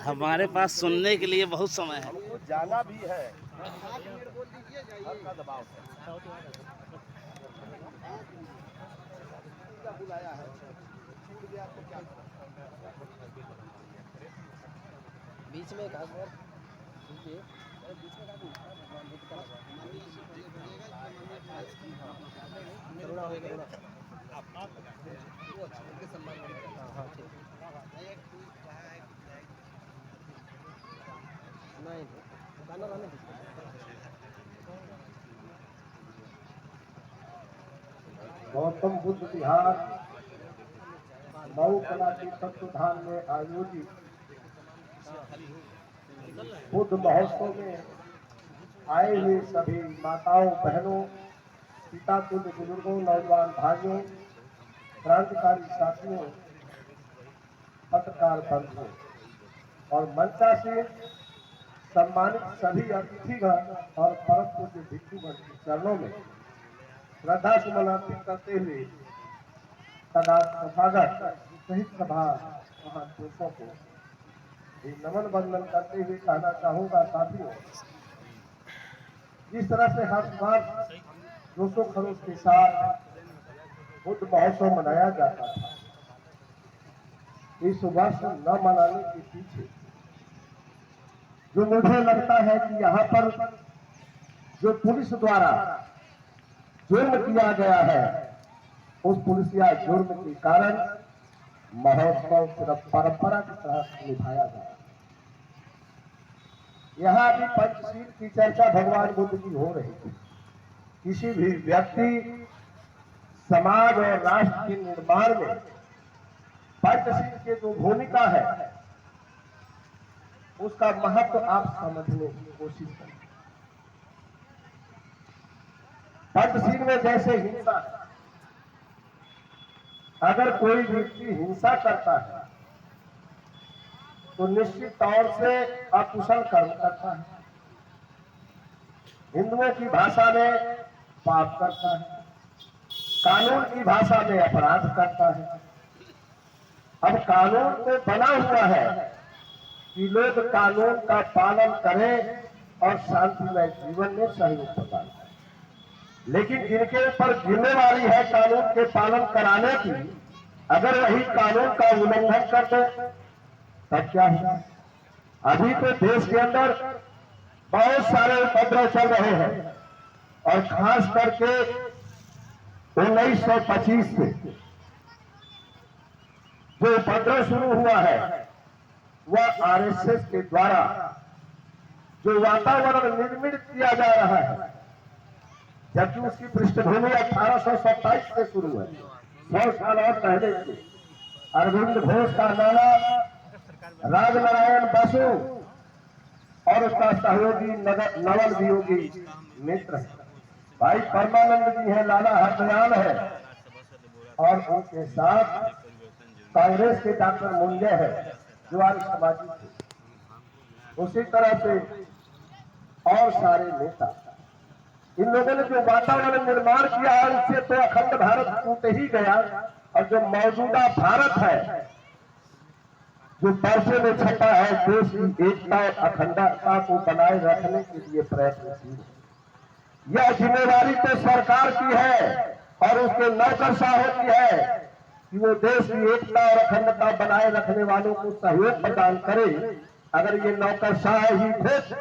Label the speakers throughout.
Speaker 1: हमारे पास सुनने के लिए बहुत समय है।
Speaker 2: हमको जाना भी है। हल्का दबाव है। बुलाया है, छूट गया तो क्या करें? बीच में घास और दीजिए, बीच में घास भगवान बुद्ध का लगा करुणा होगी, करुणा वो अच्छा उनके सम्मान में। हाँ ठीक नहीं गाना लाने दीजिए। गौतम बुद्ध विहार मऊ कला के तत्वधाम में आयोजित बुद्ध महोत्सव में आए हुए सभी माताओं, बहनों, पिता तुल्य बुजुर्गों, नौजवान भाइयों, क्रांतिकारी साथियों, पत्रकार बंधुओं और मंचासीन सम्मानित सभी अतिथिगण और परम पूज्य भिक्षुगण के चरणों में श्रद्धा सुमन अर्पित करते हुए तथागत सहित सभा महापुरुषों को भी नमन वंदन करते हुए कहना चाहूंगा, साथियों, जिस तरह से हर वर्ष जोशो खरोश के साथ बुद्ध महोत्सव मनाया जाता था, इस वर्ष न मनाने के पीछे जो मुझे लगता है कि यहाँ पर जो पुलिस द्वारा जुर्म किया गया है, उस पुलिसिया जुर्म के कारण महोत्सव सिर्फ परंपरा की तरह निभाया गया। यहाँ भी पंचशील की चर्चा भगवान बुद्ध की हो रही थी। किसी भी व्यक्ति, समाज और राष्ट्र के निर्माण में पंचशील की जो भूमिका है, उसका महत्व आप समझने की कोशिश करें। पंचशील में जैसे हिंसा है, अगर कोई व्यक्ति हिंसा करता है तो निश्चित तौर से अकुशल कर्म करता है, हिंदुओं की भाषा में पाप करता है, कानून की भाषा में अपराध करता है। अब कानून तो बना हुआ है कि लोग कानून का पालन करें और शांतिमय जीवन में सहयोग प्रदान करें, लेकिन जिनके ऊपर जिम्मेवारी है कानून के पालन कराने की, अगर वही कानून का उल्लंघन कर दे तब क्या होगा? अभी तो देश के अंदर बहुत सारे उपद्रव चल रहे हैं और खास करके 1925 से जो उपद्रव शुरू हुआ है, वह आरएसएस के द्वारा जो वातावरण निर्मित किया जा रहा है, जबकि उसकी पृष्ठभूमि 1827 से शुरू है, 100 साल और पहले से। अरविंद घोष का नाना राजनारायण बसु और उसका सहयोगी नवल वियोगी मित्र है, भाई परमानंद जी है, लाला हरदयाल है, और उनके साथ कांग्रेस के डॉक्टर मुंडे है जो आर्य समाजी थे। उसी तरह से और सारे नेता, इन लोगों ने जो वातावरण निर्माण किया है, उससे तो अखंड भारत टूट ही गया। और जो मौजूदा भारत है, जो पैसे में छपा है, देश की एकता और अखंडता को बनाए रखने के लिए प्रयत्नशील है। यह जिम्मेवारी तो सरकार की है और उसके नौकरशाहों की है कि वो देश की एकता और अखंडता बनाए रखने वालों को सहयोग प्रदान करे। अगर ये नौकरशाह ही खुद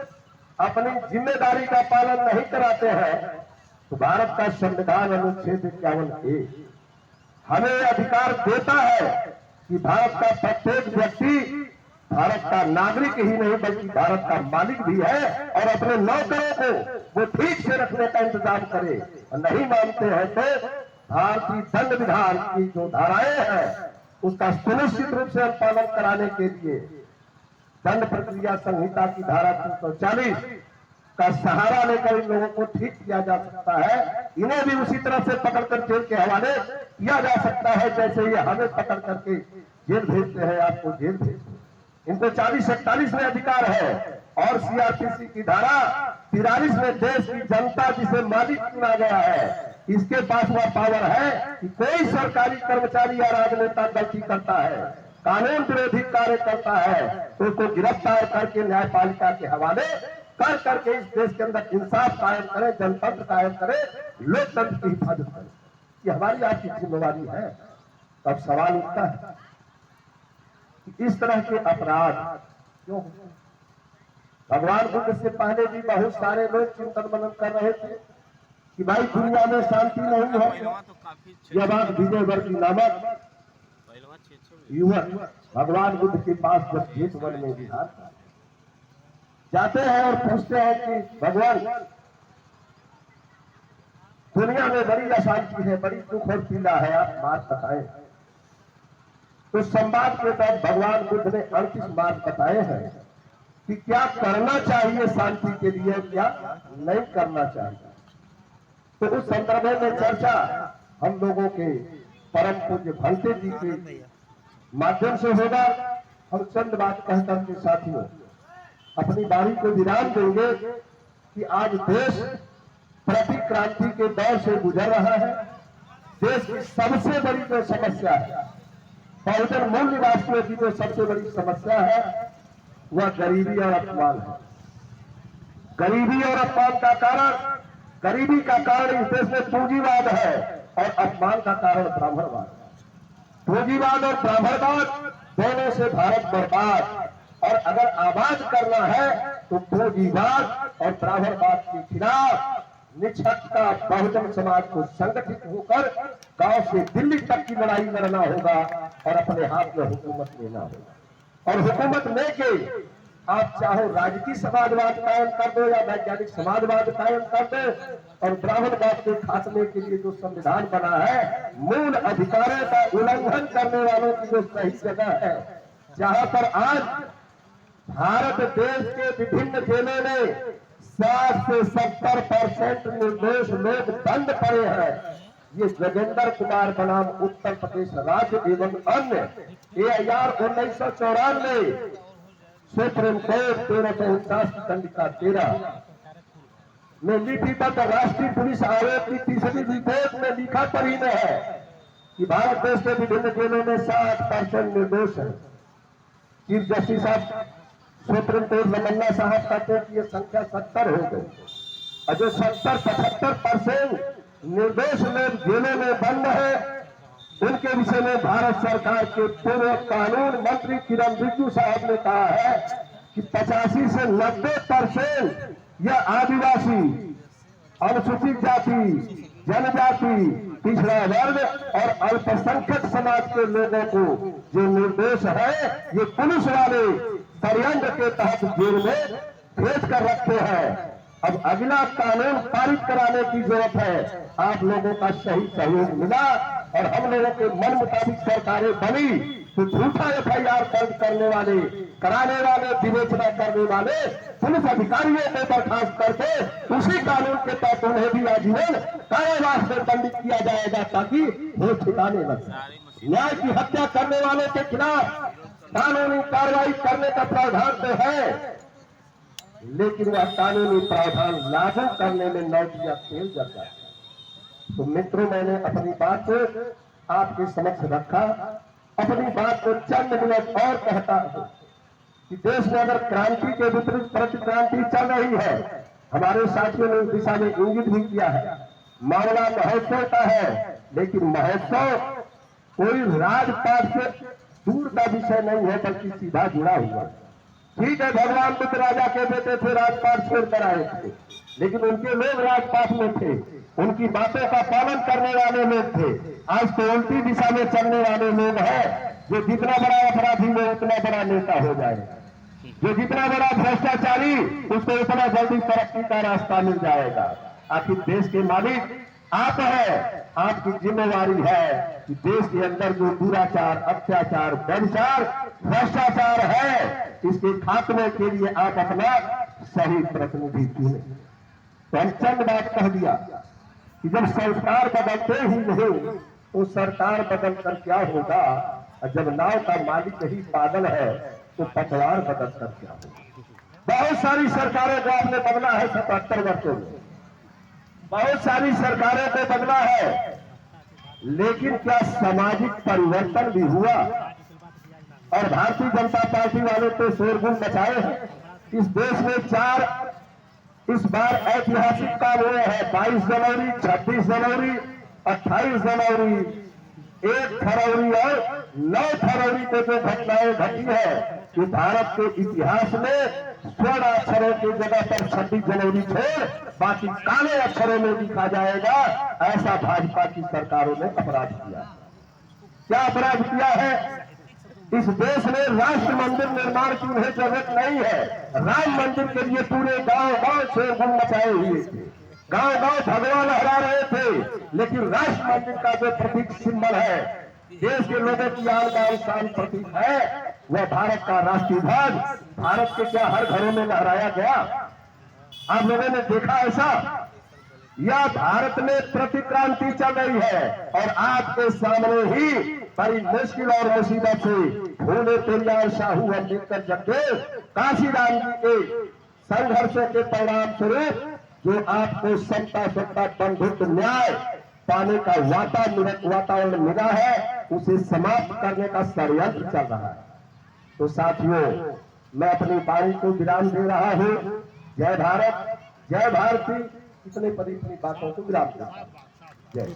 Speaker 2: अपनी जिम्मेदारी का पालन नहीं कराते हैं तो भारत का संविधान अनुच्छेद 51A हमें अधिकार देता है कि भारत का प्रत्येक व्यक्ति भारत का नागरिक ही नहीं बल्कि भारत का मालिक भी है और अपने नौकरों को वो ठीक से रखने का इंतजाम करे। और नहीं मानते हैं तो भारतीय दंड विधान की जो धाराएं हैं, उसका सुनिश्चित रूप से पालन कराने के लिए दंड प्रक्रिया संहिता की धारा 340 का सहारा लेकर इन लोगों को ठीक किया जा सकता है। इन्हें भी उसी तरह से पकड़कर जेल के हवाले किया जा सकता है जैसे ये हमें पकड़ करके जेल भेजते हैं, आपको जेल भेजते हैं। इनको 40-41 में अधिकार है और सीआरपीसी की धारा 43 में देश की जनता जिसे मालिक चुना गया है, इसके पास वह पावर है कि कोई सरकारी कर्मचारी या राजनेता गलती करता है कानून विरोधी कार्य करता है तो उसको गिरफ्तार करके न्यायपालिका के हवाले कर करके इस देश के अंदर इंसाफ कायम करें, जनतंत्र कायम करें, लोकतंत्र की हिफाजत करें। ये हमारी आपकी जिम्मेवारी है। तब सवाल उठता है कि इस तरह के अपराध क्यों होते हैं? भगवान बुद्ध से पहले भी बहुत सारे लोग चिंतन मनन कर रहे थे कि भाई दुनिया में शांति नहीं है। यह बात विजयवर्गीय नामक युवक भगवान बुद्ध के पास जब जेठ वन में विहार जाते हैं और पूछते हैं कि भगवान दुनिया में बड़ी अशांति है, बड़ी दुख और पीड़ा है, आप बात बताएं। तो संवाद के तहत भगवान बुद्ध ने 38 बात बताए हैं कि क्या करना चाहिए शांति के लिए, क्या नहीं करना चाहिए। तो उस संदर्भ में चर्चा हम लोगों के परम पूज्य भंते जी के माध्यम से होगा। हम चंद बात कहकर के साथियों अपनी बारी को विराम देंगे कि आज देश प्रतिक्रांति के दौर से गुजर रहा है। देश की सबसे बड़ी जो समस्या है, बहुजन मूल निवासियों की जो सबसे बड़ी समस्या है वह गरीबी और अपमान है। गरीबी और अपमान का कारण, गरीबी का कारण इस देश में पूंजीवाद है और अपमान का कारण ब्राह्मणवाद है। पूंजीवाद और ब्राह्मणवाद दोनों से भारत बर्बाद। और अगर आवाज करना है तो पूंजीवाद और ब्राह्मणवाद के खिलाफ निष्पक्षता बहुजन समाज को संगठित होकर गांव से दिल्ली तक की लड़ाई लड़ना होगा और अपने हाथ में हुकूमत लेना होगा। और हुकूमत लेके आप चाहो राजकीय समाजवाद कायम कर दो या वैज्ञानिक समाजवाद कायम कर दो। और ब्राह्मणवाद के खात्मे के लिए जो संविधान बना है, मूल अधिकारों का उल्लंघन करने वालों की जो सही जगह है, जहां पर आज भारत देश के विभिन्न जेलों में 60 से 70% निर्दोष लोग बंद पड़े हैं। ये जोगेंद्र कुमार बनाम उत्तर प्रदेश राज्य एवं अन्य AIR 1994 सुप्रीम कोर्ट 1349 की खंडिका 13 में लिपिबद्ध राष्ट्रीय पुलिस आयोग की तीसरी रिपोर्ट में लिखा पढ़ी में है कि भारत देश के विभिन्न जेलों में 60% निर्दोष है। चीफ जस्टिस साहब सुप्रीम कोर्ट रमन्ना साहब कहते हैं कि यह संख्या 70 हो गई और जो 70-75% निर्दोष लोग जेलों में बंद है, उनके विषय में भारत सरकार के पूर्व कानून मंत्री किरण रिजिजू साहब ने कहा है कि 85 से 90% यह आदिवासी, अनुसूचित जाति, जनजाति, पिछड़ा वर्ग और अल्पसंख्यक समाज के लोगों को जो निर्दोष है, ये पुलिस वाले षड्यंत्र के तहत जेल में भेज कर रखते हैं। अब अगला कानून पारित कराने की जरूरत है। आप लोगों का सही सहयोग मिला और हम लोगों के मन मुताबिक सरकारें बनी तो झूठा FIR दर्ज करने वाले, कराने वाले, विवेचना करने वाले पुलिस अधिकारियों को बर्खास्त करके उसी कानून के तहत उन्हें भी आजीवन कारावास में दंडित किया जाएगा ताकि वो ठिकाने लगे। न्याय की हत्या करने वालों के खिलाफ कानूनी कार्रवाई करने का प्रावधान तो है, लेकिन वह कानूनी प्रावधान लागू करने में नौकरियां फेल जाता है। तो मित्रों, मैंने अपनी बात को आपके समक्ष रखा। अपनी बात को चंद मिनट और कहता हूं कि देश में अगर क्रांति के विपरीत प्रतिक्रांति चल रही है, हमारे साथियों ने उस दिशा में इंगित भी किया है। मामला महोत्सव का है, लेकिन महोत्सव कोई राजपाट से दूर का विषय नहीं है, बल्कि सीधा जुड़ा हुआ है। ठीक है, भगवान बुद्ध राजा के बेटे थे, राजपाट छोड़कर आए थे, लेकिन उनके लोग राजपाट में थे, उनकी बातों का पालन करने वाले लोग थे। आज तो उल्टी दिशा में चलने वाले लोग हैं, जो जितना बड़ा अपराधी वो उतना बड़ा नेता हो जाएगा, जो जितना बड़ा भ्रष्टाचारी उसको उतना जल्दी तरक्की का रास्ता मिल जाएगा। आखिर देश के मालिक आप है, आपकी जिम्मेवारी है कि देश के अंदर जो दुराचार, अत्याचार, व्यभिचार, भ्रष्टाचार है, इसके खात्मे के लिए आप अपना सही प्रतिनिधि चुने। तो हम चंद बात कह दिया कि जब संस्कार बदलते ही नहीं तो सरकार बदल कर क्या होगा, और जब नाव का मालिक ही पागल है तो पटवार बदल कर क्या होगा। बहुत सारी सरकारों को आपने बदला है 77 वर्षों में, बहुत सारी सरकारों को बदला है, लेकिन क्या सामाजिक परिवर्तन भी हुआ? और भारतीय जनता पार्टी वाले तो शोरगुल मचाए हैं। इस देश में इस बार ऐतिहासिक काम हुए हैं। 22 जनवरी, 26 जनवरी, 28 जनवरी, 1 फरवरी और 9 फरवरी को जो घटनाएं घटी है कि भारत के इतिहास में स्वर्ण अक्षरों की जगह पर 26 जनवरी छोड़ बाकी काले अक्षरों में लिखा जाएगा, ऐसा भाजपा की सरकारों ने अपराध किया। क्या अपराध किया है? इस देश में राष्ट्र मंदिर निर्माण की उन्हें जरूरत नहीं है। राम मंदिर के लिए पूरे गांव-गांव शोरगुल मचाए हुए थे, गांव-गांव भगवा लहरा रहे थे, लेकिन राष्ट्र मंदिर का जो प्रतीक सिंबल है, देश के लोगों की आन बान शान प्रतीक है, वह भारत का राष्ट्रीय ध्वज भारत के क्या हर घरों में लहराया गया? आप लोगों ने देखा ऐसा? यह भारत में प्रतिक्रांति चल रही है और आपके सामने ही बड़ी मुश्किल और मुसीबत से फूले पेरियार साहू अम्बेडकर जगदेव काशीराम जी के संघर्षों के परिणाम स्वरूप जो आपको समता सत्ता बंधुत्व न्याय पाने का वातावरण मिला है, उसे समाप्त करने का षड्यंत्र चल रहा है। तो साथियों, मैं अपनी वाणी को विराम दे रहा हूँ। जय भारत, जय भारती, इतने बड़ी बातों को विराम देता हूं। जय।